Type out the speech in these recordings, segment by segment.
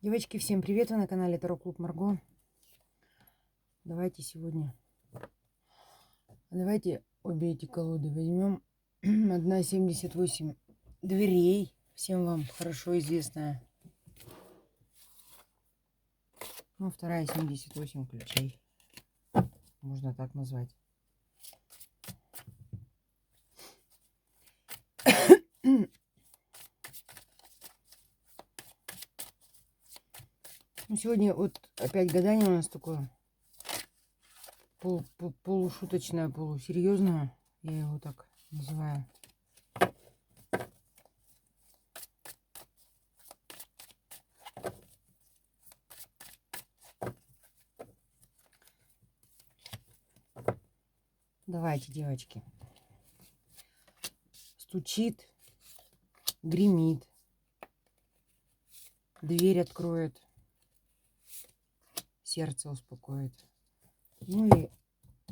Девочки, всем привет! Вы на канале Таро Клуб Марго. Давайте обе эти колоды возьмем. Одна 78 дверей, всем вам хорошо известная. Ну, вторая 78 ключей. Можно так назвать. Ну, сегодня вот опять гадание у нас такое полушуточное, полусерьезное. Я его так называю. Давайте, девочки. Стучит, гремит, дверь откроет, сердце успокоит. Ну и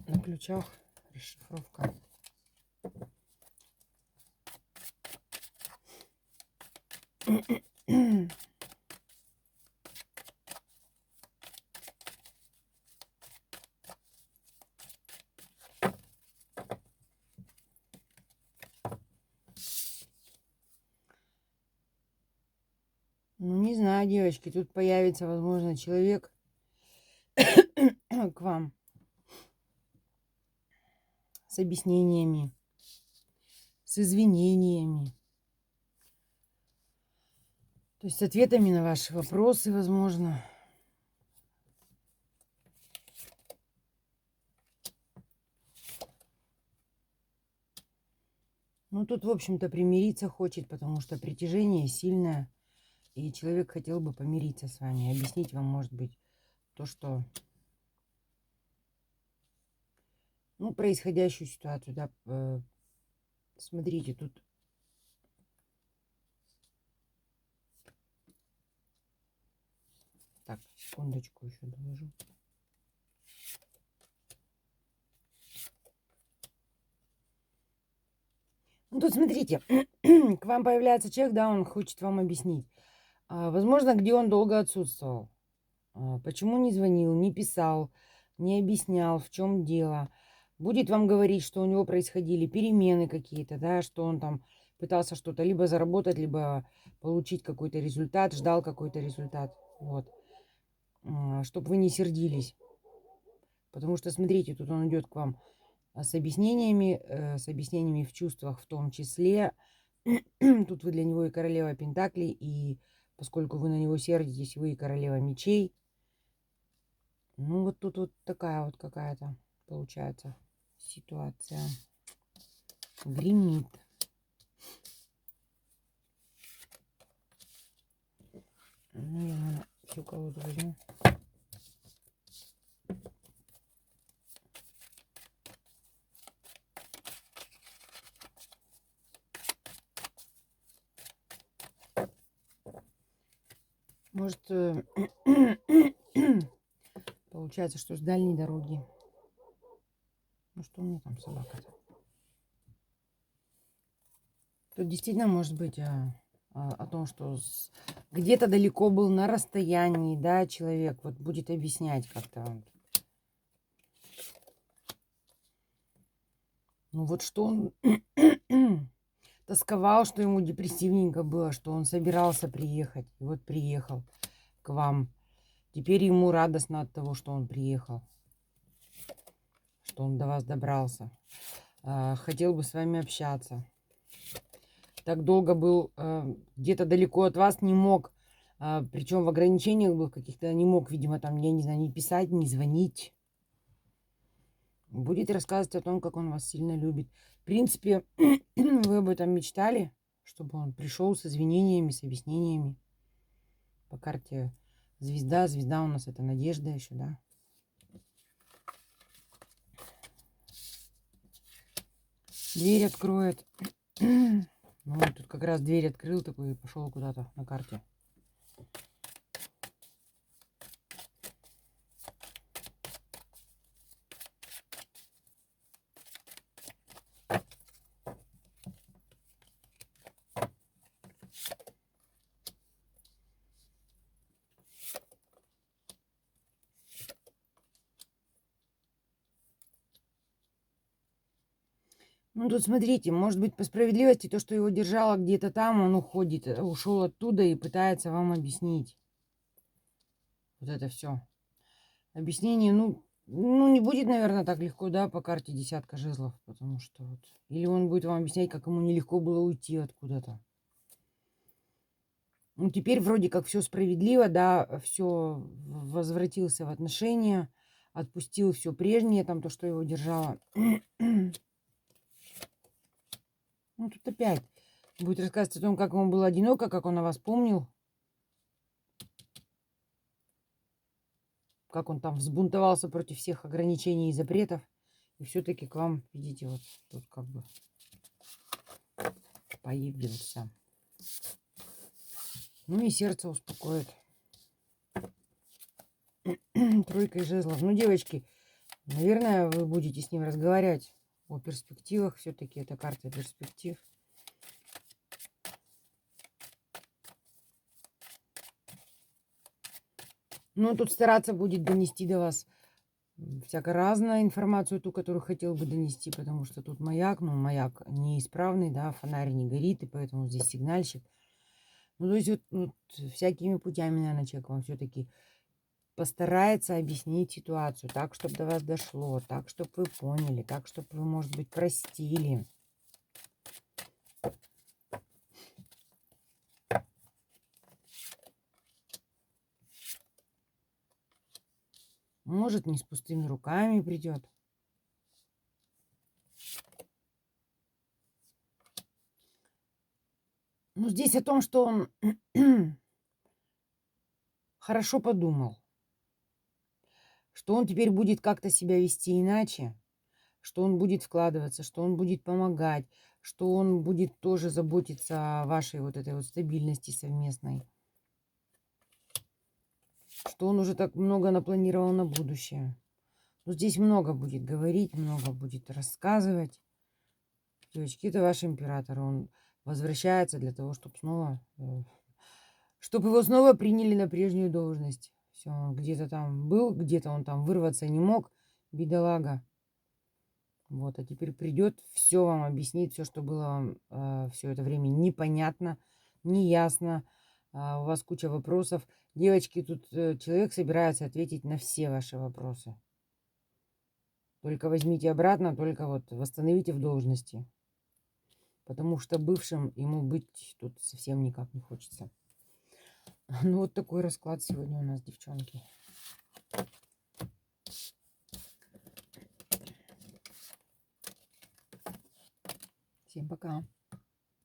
на ключах расшифровка. Ну, не знаю, девочки, тут появится, возможно, человек к вам с объяснениями, с извинениями. То есть с ответами на ваши вопросы, возможно. Ну, тут, в общем-то, примириться хочет, потому что притяжение сильное. И человек хотел бы помириться с вами, объяснить вам, может быть, то, что... Ну, происходящую ситуацию, да. Смотрите, тут... Так, секундочку еще доложу. Ну, тут смотрите, к вам появляется человек, да, он хочет вам объяснить. Возможно, где он долго отсутствовал. Почему не звонил, не писал, не объяснял, в чем дело. Будет вам говорить, что у него происходили перемены какие-то, да, что он там пытался что-то либо заработать, либо получить какой-то результат, ждал какой-то результат. Вот. Чтобы вы не сердились. Потому что, смотрите, тут он идет к вам с объяснениями в чувствах в том числе. Тут вы для него и королева Пентаклей, и поскольку вы на него сердитесь, вы и королева мечей. Ну, вот тут вот такая вот какая-то получается ситуация. Гремит. Ну, я, наверное, всю колоду возьму. Может, получается, что с дальней дороги. Ну, что у меня там собака-то? Тут действительно может быть о том, что где-то далеко был на расстоянии, да, человек. Вот будет объяснять как-то. Ну, вот что он тосковал, что ему депрессивненько было, что он собирался приехать. И вот приехал к вам. Теперь ему радостно от того, что он приехал, что он до вас добрался. Хотел бы с вами общаться. Так долго был где-то далеко от вас, не мог, причем в ограничениях был каких-то, не мог, видимо, там, я не знаю, не писать, не звонить. Будет рассказывать о том, как он вас сильно любит. В принципе, вы об этом мечтали, чтобы он пришел с извинениями, с объяснениями. По карте звезда. Звезда у нас это надежда еще, да. Дверь откроет. Ну, тут как раз дверь открыл такой и пошел куда-то на карте. Ну, тут смотрите, может быть, по справедливости, то, что его держало где-то там, он уходит, ушел оттуда и пытается вам объяснить. Вот это все. Объяснение, не будет, наверное, так легко, да, по карте десятка жезлов, потому что вот... Или он будет вам объяснять, как ему нелегко было уйти откуда-то. Ну, теперь вроде как все справедливо, да, все возвратился в отношения, отпустил все прежнее, там то, что его держало. Ну, тут опять будет рассказывать о том, как ему было одиноко, как он о вас помнил, как он там взбунтовался против всех ограничений и запретов. И все-таки к вам, видите, вот тут как бы появился. Ну и сердце успокоит. Тройкой жезлов. Ну, девочки, наверное, вы будете с ним разговаривать о перспективах. Все-таки это карта перспектив. Ну, тут стараться будет донести до вас всяко разную информацию, ту, которую хотел бы донести, потому что тут маяк, ну, маяк неисправный, да, фонарь не горит, и поэтому здесь сигнальщик. Ну, то есть вот всякими путями, наверное, человек вам все-таки постарается объяснить ситуацию так, чтобы до вас дошло, так, чтобы вы поняли, так, чтобы вы, может быть, простили. Может, не с пустыми руками придет. Ну, здесь о том, что он хорошо подумал, что он теперь будет как-то себя вести иначе, что он будет вкладываться, что он будет помогать, что он будет тоже заботиться о вашей вот этой вот стабильности совместной, что он уже так много напланировал на будущее. Но здесь много будет говорить, много будет рассказывать. Девочки, это ваш император, он возвращается для того, чтобы снова, чтобы его снова приняли на прежнюю должность. Все, он где-то там был, где-то он там вырваться не мог, бедолага. Вот, а теперь придет, все вам объяснит, все, что было вам все это время непонятно, неясно. У вас куча вопросов. Девочки, тут человек собирается ответить на все ваши вопросы. Только возьмите обратно, только вот восстановите в должности. Потому что бывшим ему быть тут совсем никак не хочется. Ну, вот такой расклад сегодня у нас, девчонки. Всем пока.